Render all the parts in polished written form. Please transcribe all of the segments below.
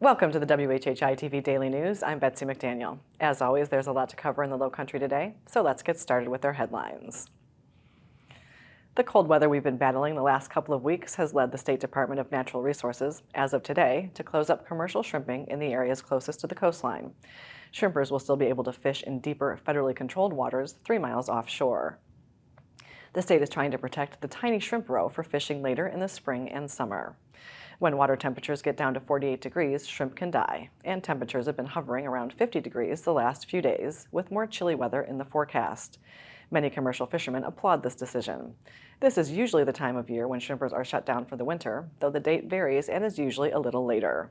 Welcome to the WHHI-TV Daily News. I'm Betsy McDaniel. As always, there's a lot to cover in the Lowcountry today, so let's get started with our headlines. The cold weather we've been battling the last couple of weeks has led the State Department of Natural Resources, as of today, to close up commercial shrimping in the areas closest to the coastline. Shrimpers will still be able to fish in deeper, federally controlled waters 3 miles offshore. The state is trying to protect the tiny shrimp roe for fishing later in the spring and summer. When water temperatures get down to 48 degrees, shrimp can die, and temperatures have been hovering around 50 degrees the last few days, with more chilly weather in the forecast. Many commercial fishermen applaud this decision. This is usually the time of year when shrimpers are shut down for the winter, though the date varies and is usually a little later.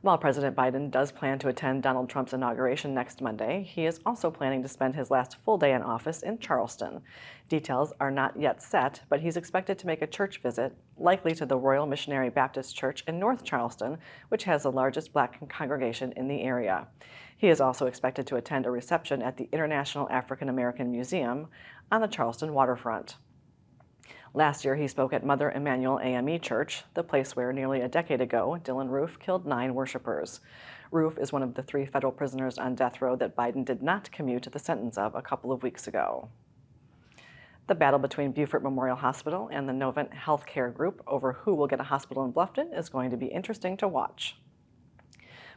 While President Biden does plan to attend Donald Trump's inauguration next Monday, he is also planning to spend his last full day in office in Charleston. Details are not yet set, but he's expected to make a church visit, likely to the Royal Missionary Baptist Church in North Charleston, which has the largest Black congregation in the area. He is also expected to attend a reception at the International African American Museum on the Charleston waterfront. Last year, he spoke at Mother Emanuel AME Church, the place where nearly a decade ago, Dylann Roof killed 9 worshipers. Roof is one of the 3 federal prisoners on death row that Biden did not commute the sentence of a couple of weeks ago. The battle between Beaufort Memorial Hospital and the Novant Healthcare Group over who will get a hospital in Bluffton is going to be interesting to watch.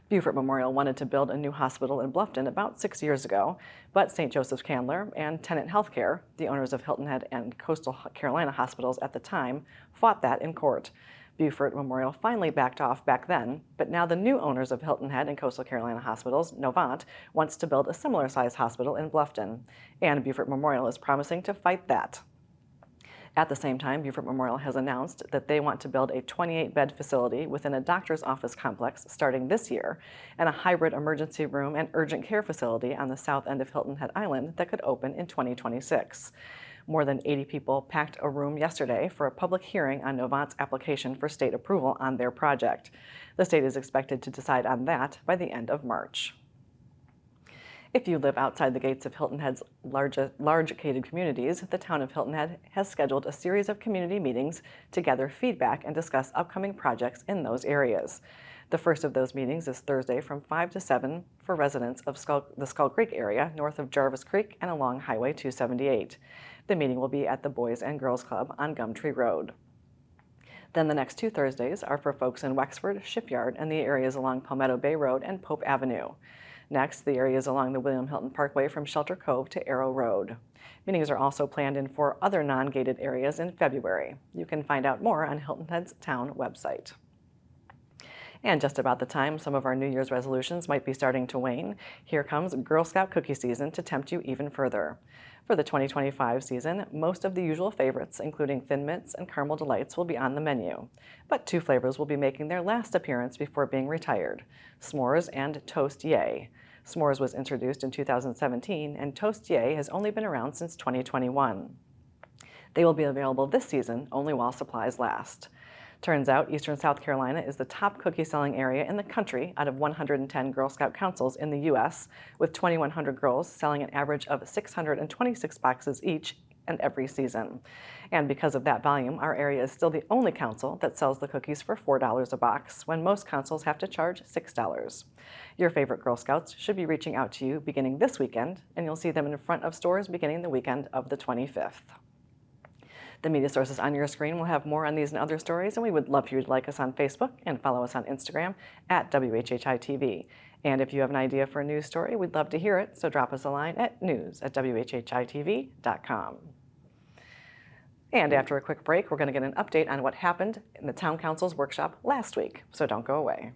Beaufort Memorial wanted to build a new hospital in Bluffton about 6 years ago, but St. Joseph's Candler and Tenet Healthcare, the owners of Hilton Head and Coastal Carolina hospitals at the time, fought that in court. Beaufort Memorial finally backed off back then, but now the new owners of Hilton Head and Coastal Carolina hospitals, Novant, wants to build a similar-sized hospital in Bluffton, and Beaufort Memorial is promising to fight that. At the same time, Beaufort Memorial has announced that they want to build a 28-bed facility within a doctor's office complex starting this year, and a hybrid emergency room and urgent care facility on the south end of Hilton Head Island that could open in 2026. More than 80 people packed a room yesterday for a public hearing on Novant's application for state approval on their project. The state is expected to decide on that by the end of March. If you live outside the gates of Hilton Head's large gated communities, the town of Hilton Head has scheduled a series of community meetings to gather feedback and discuss upcoming projects in those areas. The first of those meetings is Thursday from 5 to 7 for residents of the Skull Creek area north of Jarvis Creek and along Highway 278. The meeting will be at the Boys and Girls Club on Gumtree Road. Then the next 2 Thursdays are for folks in Wexford, Shipyard, and the areas along Palmetto Bay Road and Pope Avenue. Next, the areas along the William Hilton Parkway from Shelter Cove to Arrow Road. Meetings are also planned in 4 other non-gated areas in February. You can find out more on Hilton Head's town website. And just about the time some of our New Year's resolutions might be starting to wane, here comes Girl Scout cookie season to tempt you even further. For the 2025 season, most of the usual favorites, including Thin Mints and Caramel Delights, will be on the menu. But 2 flavors will be making their last appearance before being retired: S'mores and Toast Yay. S'mores was introduced in 2017, and Toast Yay has only been around since 2021. They will be available this season, only while supplies last. Turns out Eastern South Carolina is the top cookie selling area in the country out of 110 Girl Scout councils in the U.S., with 2,100 girls selling an average of 626 boxes each and every season. And because of that volume, our area is still the only council that sells the cookies for $4 a box, when most councils have to charge $6. Your favorite Girl Scouts should be reaching out to you beginning this weekend, and you'll see them in front of stores beginning the weekend of the 25th. The media sources on your screen will have more on these and other stories, and we would love for you to like us on Facebook and follow us on Instagram at WHHI-TV. And if you have an idea for a news story, we'd love to hear it, so drop us a line at news@WHHITV.com. And after a quick break, we're going to get an update on what happened in the Town Council's workshop last week, so don't go away.